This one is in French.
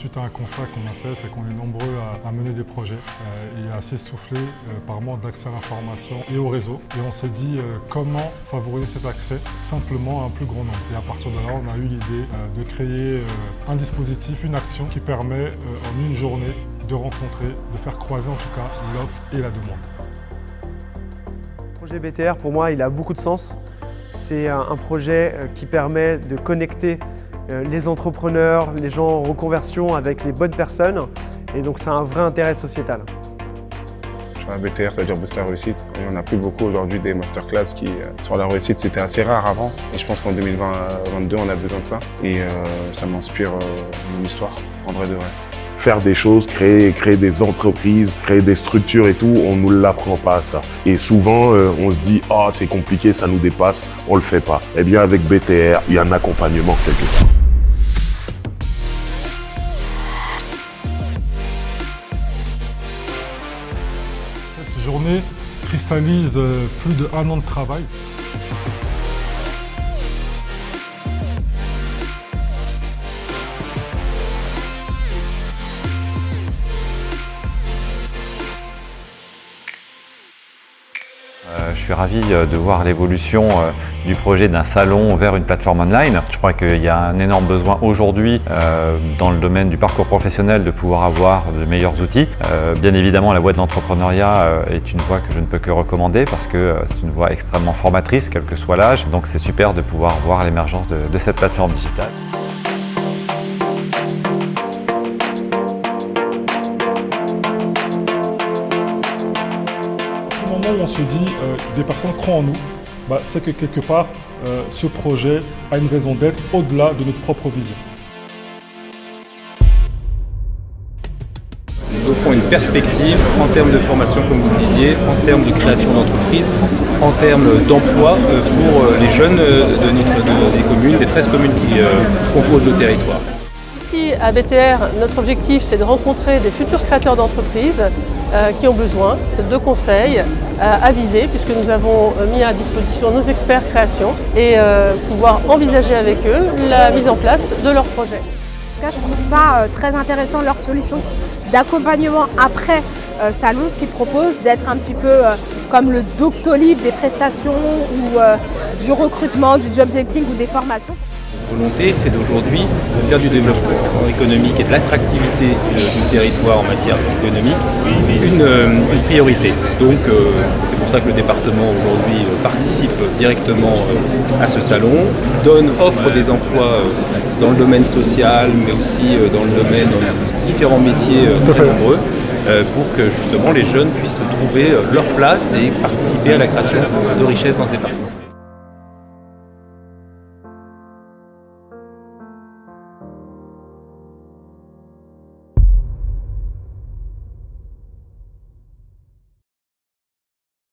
suite à un constat qu'on a fait, c'est qu'on est nombreux à mener des projets et à s'essouffler par manque d'accès à l'information et au réseau. Et on s'est dit comment favoriser cet accès simplement à un plus grand nombre. Et à partir de là, on a eu l'idée de créer un dispositif, une action qui permet en une journée de rencontrer, de faire croiser en tout cas l'offre et la demande. Le projet BTR, pour moi, il a beaucoup de sens. C'est un projet qui permet de connecter les entrepreneurs, les gens en reconversion avec les bonnes personnes. Et donc, c'est un vrai intérêt sociétal. Un BTR, c'est-à-dire Boost la réussite. On n'a plus beaucoup aujourd'hui des masterclass qui, sur la réussite, c'était assez rare avant. Et je pense qu'en 2022, on a besoin de ça. Et ça m'inspire mon histoire, en vrai de vrai. Faire des choses, créer des entreprises, créer des structures et tout, on ne nous l'apprend pas à ça. Et souvent, on se dit « Ah, c'est compliqué, ça nous dépasse », on ne le fait pas. Eh bien, avec BTR, il y a un accompagnement quelque part. Cette journée cristallise plus de 1 an de travail. Je suis ravi de voir l'évolution du projet d'un salon vers une plateforme online. Je crois qu'il y a un énorme besoin aujourd'hui dans le domaine du parcours professionnel de pouvoir avoir de meilleurs outils. Bien évidemment, la voie de l'entrepreneuriat est une voie que je ne peux que recommander parce que c'est une voie extrêmement formatrice, quel que soit l'âge. Donc c'est super de pouvoir voir l'émergence de cette plateforme digitale. Au moment où on se dit des personnes croient en nous, c'est que quelque part ce projet a une raison d'être au-delà de notre propre vision. Nous offrons une perspective en termes de formation, comme vous le disiez, en termes de création d'entreprise, en termes d'emploi pour les jeunes des communes, des 13 communes qui composent le territoire. Ici, à BTR, notre objectif, c'est de rencontrer des futurs créateurs d'entreprises qui ont besoin de conseils avisés, puisque nous avons mis à disposition nos experts création et pouvoir envisager avec eux la mise en place de leur projet. Je trouve ça très intéressant, leur solution d'accompagnement après salon, ce qu'ils proposent, d'être un petit peu comme le Doctolib des prestations ou du recrutement, du job dating ou des formations. La volonté, c'est d'aujourd'hui de faire du développement économique et de l'attractivité du territoire en matière économique une priorité. Donc c'est pour ça que le département aujourd'hui participe directement à ce salon, offre des emplois dans le domaine social, mais aussi dans le domaine dans différents métiers très nombreux, pour que justement les jeunes puissent trouver leur place et participer à la création de richesses dans ce département.